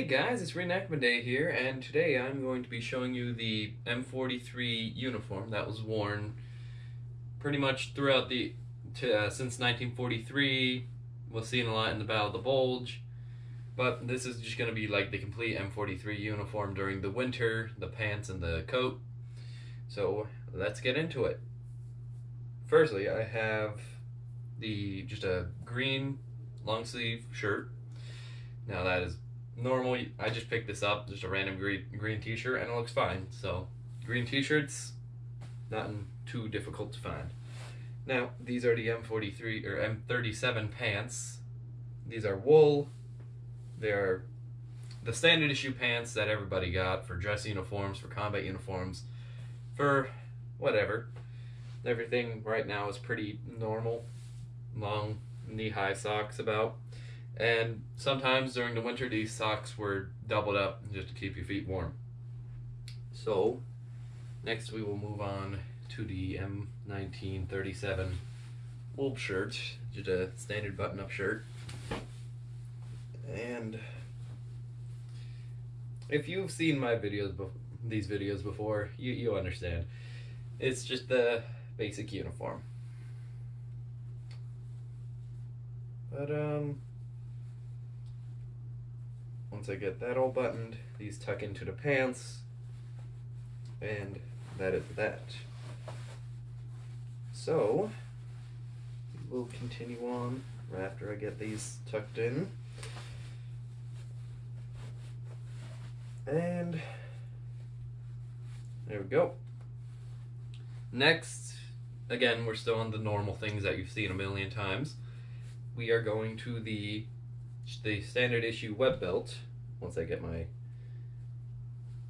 Guys, it's Reenactment Day here, and today I'm going to be showing you the M43 uniform that was worn pretty much throughout since 1943. We'll see it a lot in the Battle of the Bulge, but this is just going to be like the complete M43 uniform during the winter, the pants and the coat. So let's get into it. Firstly, I have just a green long sleeve shirt. Now that is normal. I just picked this up, just a random green t-shirt, and it looks fine. So green t-shirts, not too difficult to find. Now these are the M43 or M37 pants. These are wool. They're the standard issue pants that everybody got for dress uniforms, for combat uniforms, for whatever. Everything right now is pretty normal. Long knee-high socks about. And sometimes during the winter, these socks were doubled up just to keep your feet warm. So, next we will move on to the M1937 wool shirt, just a standard button-up shirt. And if you've seen my these videos before, you understand. It's just the basic uniform. But once I get that all buttoned, these tuck into the pants, and that is that. So, we'll continue on right after I get these tucked in. And there we go. Next, again, we're still on the normal things that you've seen a million times. We are going to the standard issue web belt. Once I get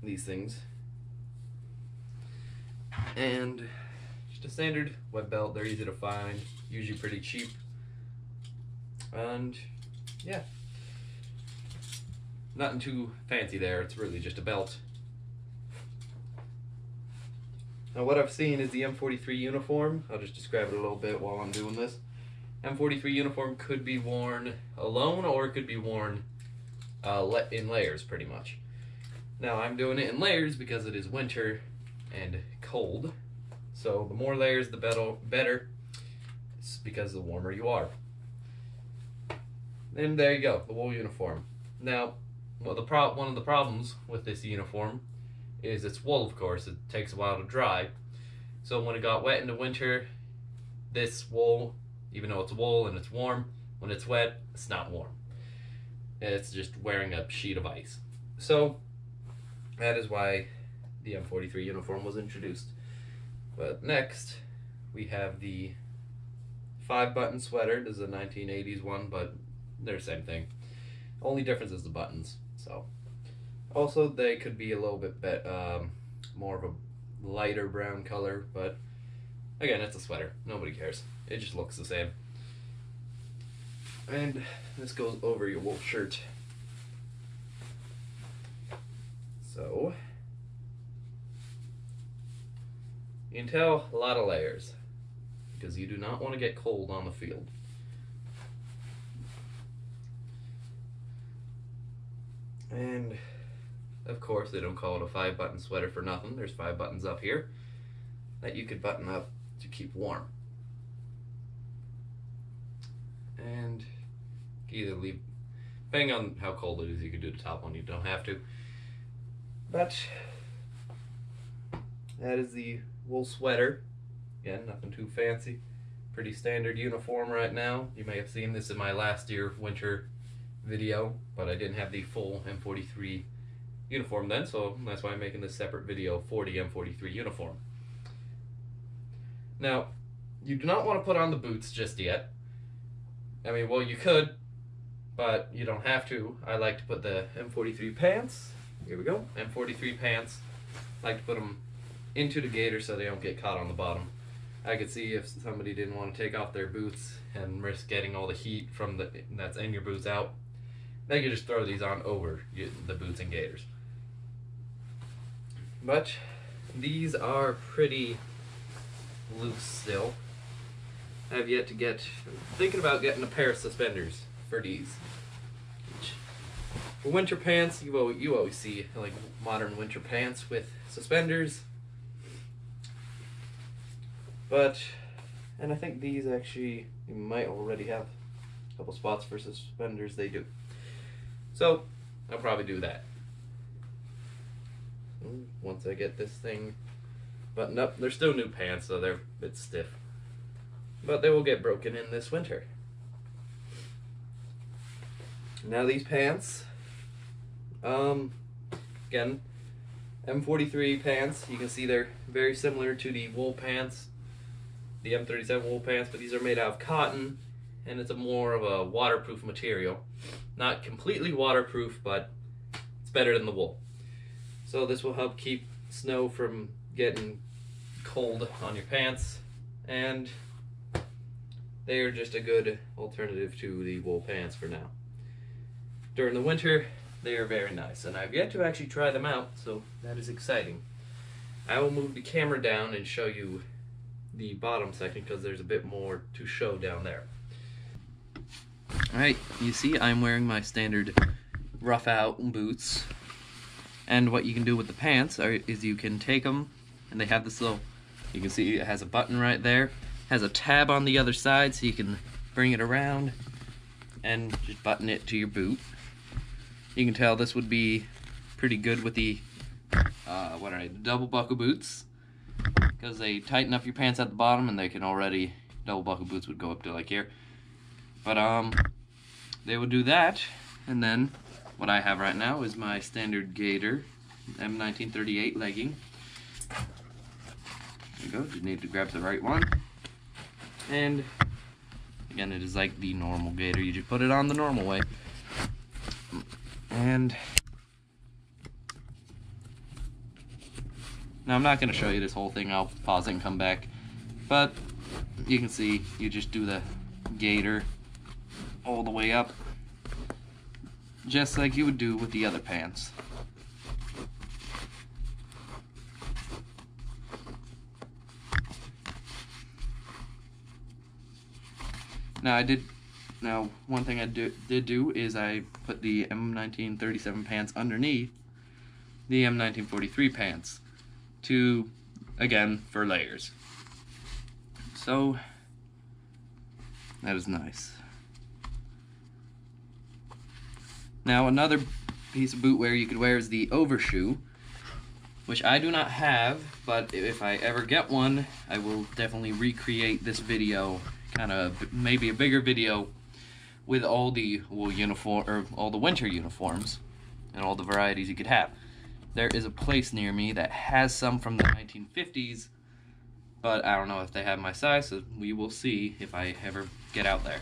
these things, and just a standard web belt. They're easy to find, usually pretty cheap, and yeah, nothing too fancy there. It's really just a belt. Now what I've seen is the M43 uniform. I'll just describe it a little bit while I'm doing this. M43 uniform could be worn alone, or it could be worn in layers, pretty much. Now I'm doing it in layers because it is winter and cold. So the more layers, the better. It's because the warmer you are. And there you go, the wool uniform. Now, one of the problems with this uniform is it's wool, of course. It takes a while to dry. So when it got wet in the winter, this wool, even though it's wool and it's warm, when it's wet, it's not warm. It's just wearing a sheet of ice. So that is why the M43 uniform was introduced. But next, we have the 5-button sweater. This is a 1980s one, but they're the same thing. Only difference is the buttons. So also they could be a little bit more of a lighter brown color, but again, it's a sweater. Nobody cares. It just looks the same. And this goes over your wool shirt. So you can tell a lot of layers because you do not want to get cold on the field. And of course, they don't call it a 5-button sweater for nothing. There's 5 buttons up here that you could button up to keep warm. And either leave, depending on how cold it is, you could do the top one, you don't have to. But that is the wool sweater. Again, nothing too fancy. Pretty standard uniform right now. You may have seen this in my last year winter video, but I didn't have the full M43 uniform then, so that's why I'm making this separate video for the M43 uniform. Now, you do not want to put on the boots just yet. I mean, well, you could, but you don't have to. I like to put the M43 pants. Here we go, M43 pants. I like to put them into the gaiter so they don't get caught on the bottom. I could see if somebody didn't want to take off their boots and risk getting all the heat from that's in your boots out, they could just throw these on over the boots and gaiters. But these are pretty loose still. I have yet to thinking about getting a pair of suspenders for these. For winter pants, you always see like modern winter pants with suspenders. And I think these actually, you might already have a couple spots for suspenders. They do. So I'll probably do that once I get this thing buttoned up. They're still new pants, so they're a bit stiff, but they will get broken in this winter. Now these pants, again, M43 pants. You can see they're very similar to the wool pants, the M37 wool pants, but these are made out of cotton, and it's a more of a waterproof material. Not completely waterproof, but it's better than the wool. So this will help keep snow from getting cold on your pants, and they are just a good alternative to the wool pants for now. During the winter, they are very nice, and I've yet to actually try them out, so that is exciting. I will move the camera down and show you the bottom section because there's a bit more to show down there. Alright, you see I'm wearing my standard rough out boots, and what you can do with the pants is you can take them, and they have this little, you can see it has a button right there, has a tab on the other side so you can bring it around and just button it to your boot. You can tell this would be pretty good with the double buckle boots, because they tighten up your pants at the bottom, and they can already, double buckle boots would go up to like here. But they would do that, and then what I have right now is my standard gaiter M1938 legging. There you go, just need to grab the right one. And again, it is like the normal gaiter, you just put it on the normal way. And now I'm not going to show you this whole thing, I'll pause it and come back. But you can see, you just do the gaiter all the way up, just like you would do with the other pants. Now one thing I did do is I put the M1937 pants underneath the M1943 pants to, again, for layers. So that is nice. Now another piece of boot wear you could wear is the overshoe, which I do not have, but if I ever get one, I will definitely recreate this video, kind of maybe a bigger video with all the wool uniform, or all the winter uniforms and all the varieties you could have. There is a place near me that has some from the 1950s, but I don't know if they have my size, so we will see if I ever get out there.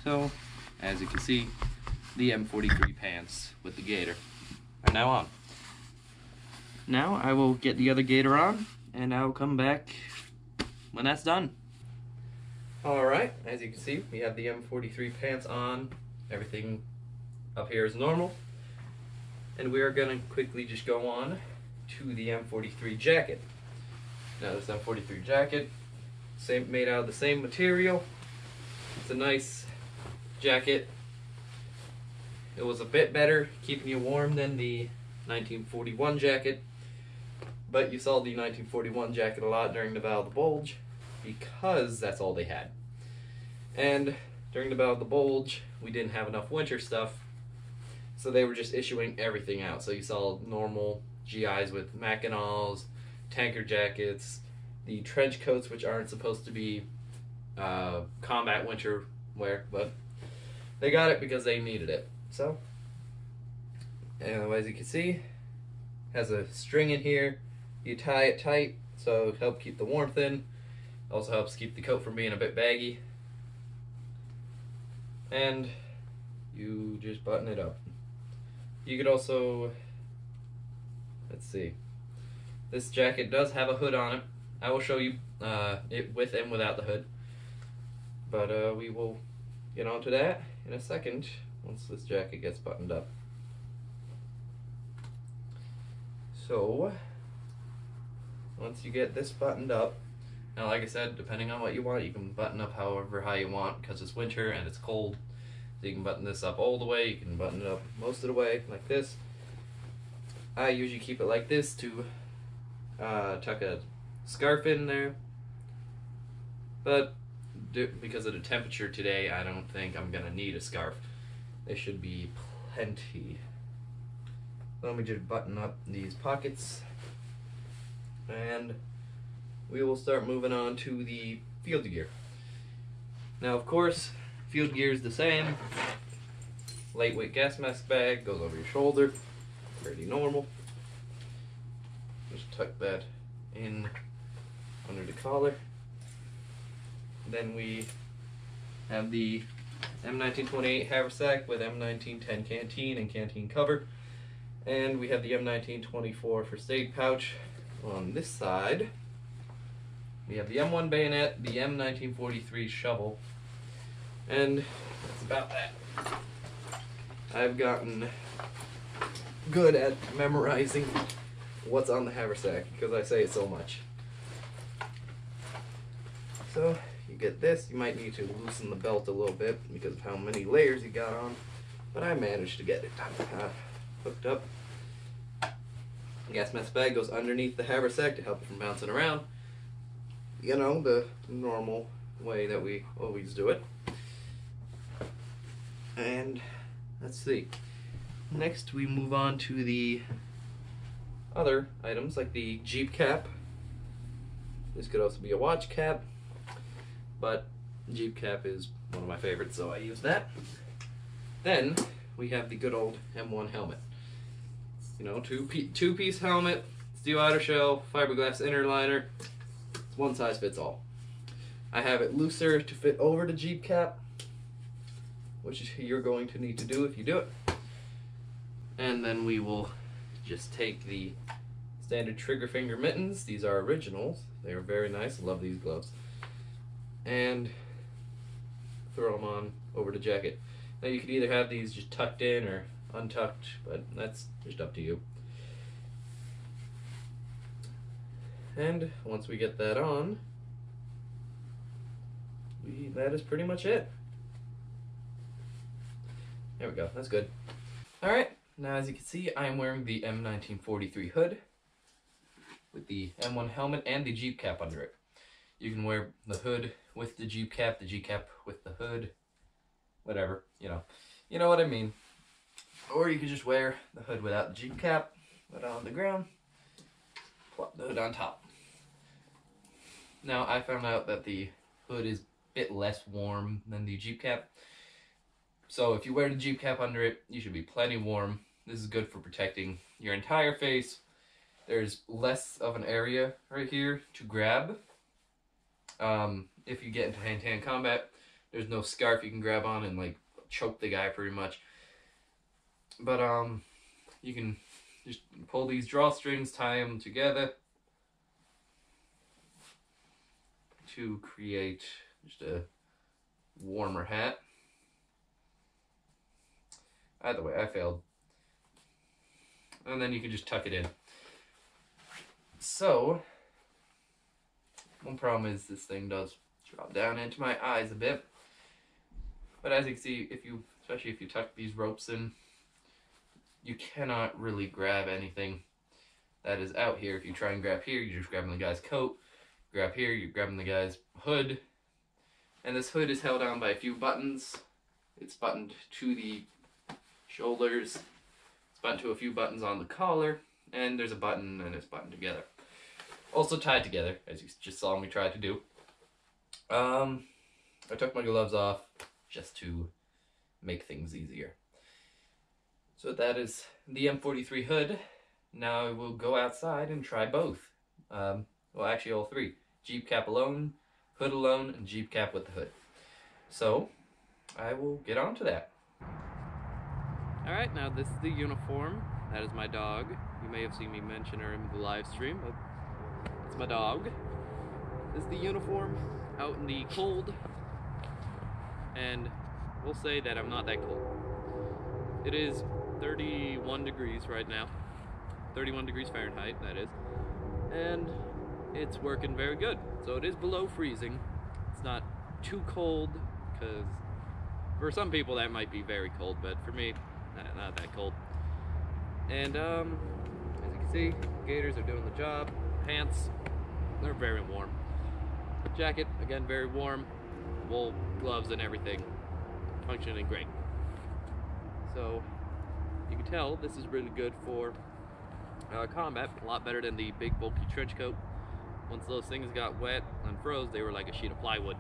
So, as you can see, the M43 pants with the gaiter are now on. Now I will get the other gaiter on, and I will come back when that's done. Alright, as you can see, we have the M43 pants on. Everything up here is normal. And we are going to quickly just go on to the M43 jacket. Now this M43 jacket, made out of the same material. It's a nice jacket. It was a bit better keeping you warm than the 1941 jacket, but you saw the 1941 jacket a lot during the Battle of the Bulge because that's all they had. And during the Battle of the Bulge, we didn't have enough winter stuff, so they were just issuing everything out. So you saw normal GIs with Mackinaws, tanker jackets, the trench coats, which aren't supposed to be combat winter wear, but they got it because they needed it. So, as you can see, has a string in here. You tie it tight, so it helps keep the warmth in. Also helps keep the coat from being a bit baggy. And you just button it up. You could also, let's see, this jacket does have a hood on it. I will show you it with and without the hood, but we will get onto that in a second once this jacket gets buttoned up. So once you get this buttoned up, now like I said, depending on what you want, you can button up however high you want because it's winter and it's cold. So you can button this up all the way, you can button it up most of the way like this. I usually keep it like this to tuck a scarf in there, but because of the temperature today, I don't think I'm gonna need a scarf. There should be plenty. Let me just button up these pockets, and we will start moving on to the field gear. Now, of course, field gear is the same. Lightweight gas mask bag goes over your shoulder, pretty normal. Just tuck that in under the collar. Then we have the M1928 haversack with M1910 canteen and canteen cover. And we have the M1924 first aid pouch on this side. We have the M1 bayonet, the M1943 shovel, and that's about that. I've gotten good at memorizing what's on the haversack because I say it so much. So you get this. You might need to loosen the belt a little bit because of how many layers you got on, but I managed to get it hooked up. The gas mask bag goes underneath the haversack to help it from bouncing around. You know, the normal way that we always do it. And let's see. Next we move on to the other items like the Jeep cap. This could also be a watch cap, but Jeep cap is one of my favorites, so I use that. Then we have the good old M1 helmet. You know, two-piece helmet, steel outer shell, fiberglass inner liner. It's one size fits all. I have it looser to fit over the Jeep cap, which you're going to need to do if you do it. And then we will just take the standard trigger finger mittens. These are originals. They are very nice. I love these gloves. And throw them on over the jacket. Now you could either have these just tucked in or untucked, but that's just up to you. And once we get that on, that is pretty much it. There we go, that's good. Alright, now as you can see, I am wearing the M1943 hood with the M1 helmet and the Jeep cap under it. You can wear the hood with the Jeep cap with the hood, whatever, you know what I mean. Or you could just wear the hood without the Jeep cap, put it on the ground, plop the hood on top. Now I found out that the hood is a bit less warm than the Jeep cap. So if you wear the Jeep cap under it, you should be plenty warm. This is good for protecting your entire face. There's less of an area right here to grab. If you get into hand-to-hand combat, there's no scarf you can grab on and like choke the guy pretty much. But you can just pull these drawstrings, tie them together to create just a warmer hat. Either way, I failed. And then you can just tuck it in. So, one problem is this thing does drop down into my eyes a bit. But as you can see, especially if you tuck these ropes in, you cannot really grab anything that is out here. If you try and grab here, you're just grabbing the guy's coat. Grab here, you're grabbing the guy's hood. And this hood is held on by a few buttons. It's buttoned to the shoulders. It's buttoned to a few buttons on the collar. And there's a button and it's buttoned together. Also tied together, as you just saw me try to do. I took my gloves off just to make things easier. So that is the M43 hood. Now I will go outside and try both. Well, actually all three. Jeep cap alone, hood alone, and Jeep cap with the hood. So, I will get on to that. Alright, now this is the uniform. That is my dog. You may have seen me mention her in the live stream, but it's my dog. This is the uniform out in the cold. And we'll say that I'm not that cold. It is 31 degrees right now. 31 degrees Fahrenheit, that is. And it's working very good. So it is below freezing. It's not too cold because For some people that might be very cold, but for me, not that cold. And as you can see, gaiters are doing the job. Pants, they're very warm. Jacket, again, very warm. Wool, gloves, and everything functioning great. So you can tell this is really good for combat. A lot better than the big bulky trench coat. Once those things got wet and froze, they were like a sheet of plywood.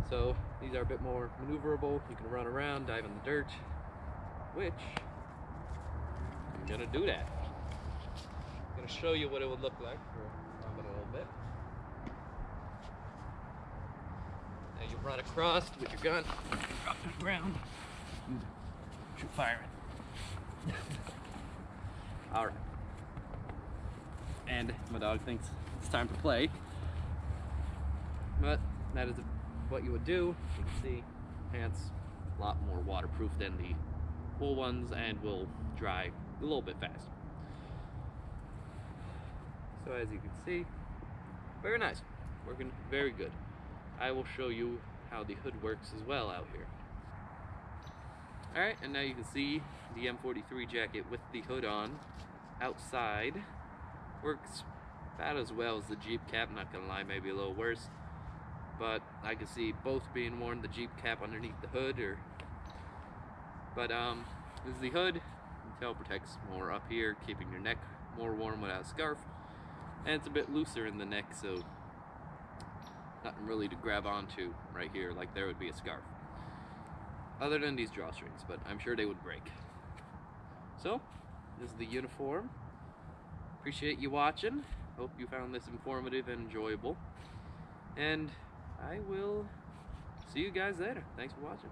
So these are a bit more maneuverable. You can run around, dive in the dirt, which I'm gonna do that. I'm gonna show you what it would look like for a little bit. Now you run across with your gun, drop to the ground, shoot fire it. Alright. And my dog thinks it's time to play. But that is what you would do. You can see pants a lot more waterproof than the wool ones and will dry a little bit faster. So as you can see, very nice, working very good. I will show you how the hood works as well out here. Alright, and now you can see the M43 jacket with the hood on outside. Works about as well as the Jeep cap, not gonna lie, maybe a little worse. But I can see both being worn, the Jeep cap underneath the hood. But this is the hood. You can tell it protects more up here, keeping your neck more warm without a scarf. And it's a bit looser in the neck, so nothing really to grab onto right here like there would be a scarf. Other than these drawstrings, but I'm sure they would break. So, this is the uniform. Appreciate you watching. Hope you found this informative and enjoyable. And I will see you guys later. Thanks for watching.